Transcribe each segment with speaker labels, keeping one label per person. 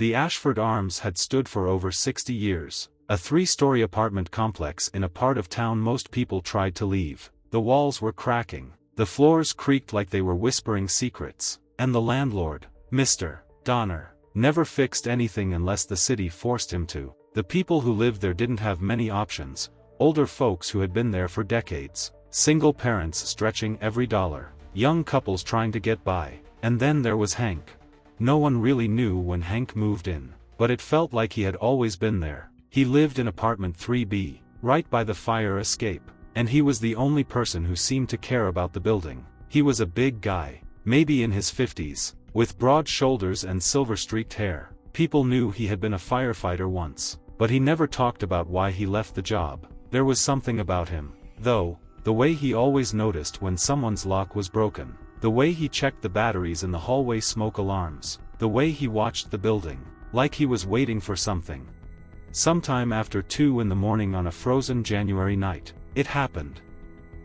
Speaker 1: The Ashford Arms had stood for over 60 years, a three-story apartment complex in a part of town most people tried to leave. The walls were cracking, the floors creaked like they were whispering secrets, and the landlord, Mr. Donner, never fixed anything unless the city forced him to. The people who lived there didn't have many options: older folks who had been there for decades, single parents stretching every dollar, young couples trying to get by, and then there was Hank. No one really knew when Hank moved in, but it felt like he had always been there. He lived in apartment 3B, right by the fire escape, and he was the only person who seemed to care about the building. He was a big guy, maybe in his 50s, with broad shoulders and silver-streaked hair. People knew he had been a firefighter once, but he never talked about why he left the job. There was something about him, though: the way he always noticed when someone's lock was broken, the way he checked the batteries in the hallway smoke alarms, the way he watched the building, like he was waiting for something. Sometime after 2 in the morning on a frozen January night, it happened.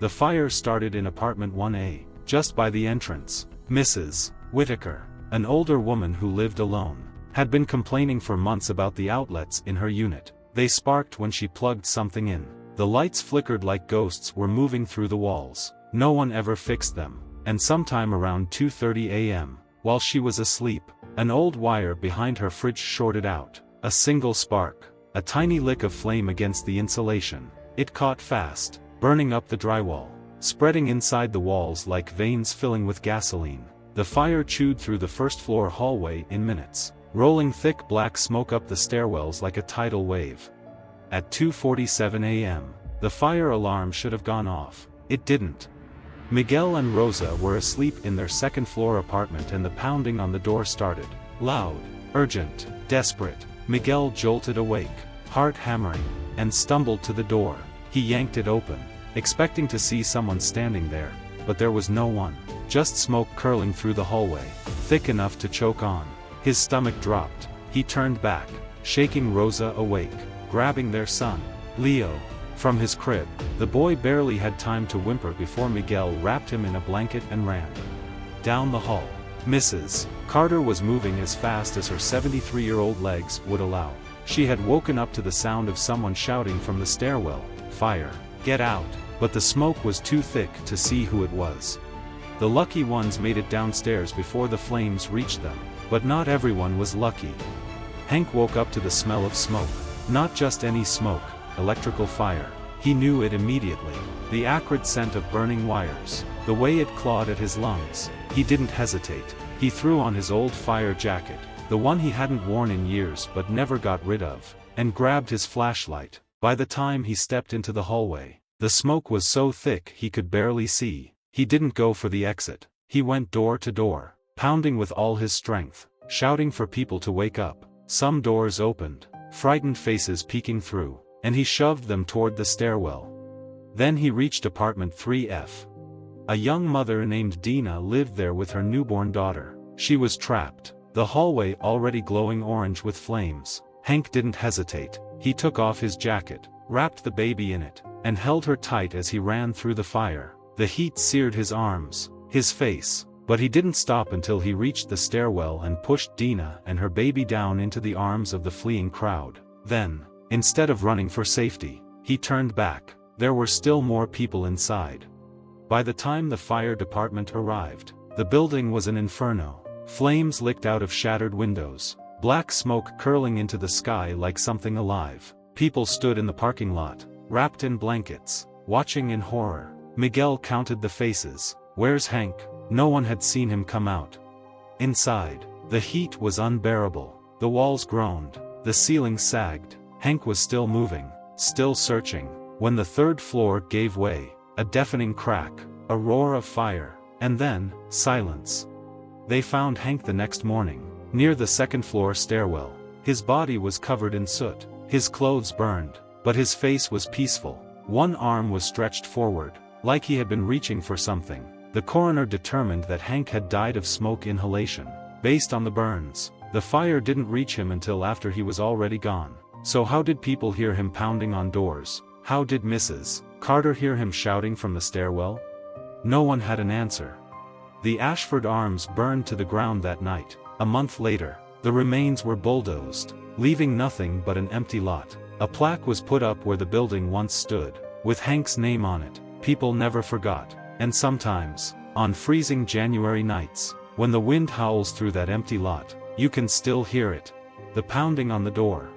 Speaker 1: The fire started in apartment 1A, just by the entrance. Mrs. Whitaker, an older woman who lived alone, had been complaining for months about the outlets in her unit. They sparked when she plugged something in. The lights flickered like ghosts were moving through the walls. No one ever fixed them. And sometime around 2:30 a.m., while she was asleep, an old wire behind her fridge shorted out. A single spark, a tiny lick of flame against the insulation. It caught fast, burning up the drywall, spreading inside the walls like veins filling with gasoline. The fire chewed through the first-floor hallway in minutes, rolling thick black smoke up the stairwells like a tidal wave. At 2:47 a.m., the fire alarm should have gone off. It didn't. Miguel and Rosa were asleep in their second-floor apartment and the pounding on the door started. Loud, urgent, desperate. Miguel jolted awake, heart hammering, and stumbled to the door. He yanked it open, expecting to see someone standing there, but there was no one. Just smoke curling through the hallway, thick enough to choke on. His stomach dropped. He turned back, shaking Rosa awake, grabbing their son, Leo, from his crib. The boy barely had time to whimper before Miguel wrapped him in a blanket and ran down the hall. Mrs. Carter was moving as fast as her 73-year-old legs would allow. She had woken up to the sound of someone shouting from the stairwell, "Fire! Get out!" But the smoke was too thick to see who it was. The lucky ones made it downstairs before the flames reached them, but not everyone was lucky. Hank woke up to the smell of smoke. Not just any smoke, electrical fire. He knew it immediately. The acrid scent of burning wires, the way it clawed at his lungs. He didn't hesitate. He threw on his old fire jacket, the one he hadn't worn in years but never got rid of, and grabbed his flashlight. By the time he stepped into the hallway, the smoke was so thick he could barely see. He didn't go for the exit. He went door to door, pounding with all his strength, shouting for people to wake up. Some doors opened, frightened faces peeking through, and he shoved them toward the stairwell. Then he reached apartment 3F. A young mother named Dina lived there with her newborn daughter. She was trapped, the hallway already glowing orange with flames. Hank didn't hesitate. He took off his jacket, wrapped the baby in it, and held her tight as he ran through the fire. The heat seared his arms, his face, but he didn't stop until he reached the stairwell and pushed Dina and her baby down into the arms of the fleeing crowd. Then, instead of running for safety, he turned back. There were still more people inside. By the time the fire department arrived, the building was an inferno. Flames licked out of shattered windows, black smoke curling into the sky like something alive. People stood in the parking lot, wrapped in blankets, watching in horror. Miguel counted the faces. Where's Hank? No one had seen him come out. Inside, the heat was unbearable. The walls groaned, the ceiling sagged. Hank was still moving, still searching, when the third floor gave way. A deafening crack, a roar of fire, and then, silence. They found Hank the next morning, near the second-floor stairwell. His body was covered in soot, his clothes burned, but his face was peaceful. One arm was stretched forward, like he had been reaching for something. The coroner determined that Hank had died of smoke inhalation. Based on the burns, the fire didn't reach him until after he was already gone. So how did people hear him pounding on doors? How did Mrs. Carter hear him shouting from the stairwell? No one had an answer. The Ashford Arms burned to the ground that night. A month later, The remains were bulldozed, leaving nothing but an empty lot. A plaque was put up where the building once stood, with Hank's name on it. People never forgot. And sometimes, on freezing January nights, when the wind howls through that empty lot, you can still hear it. The pounding on the door.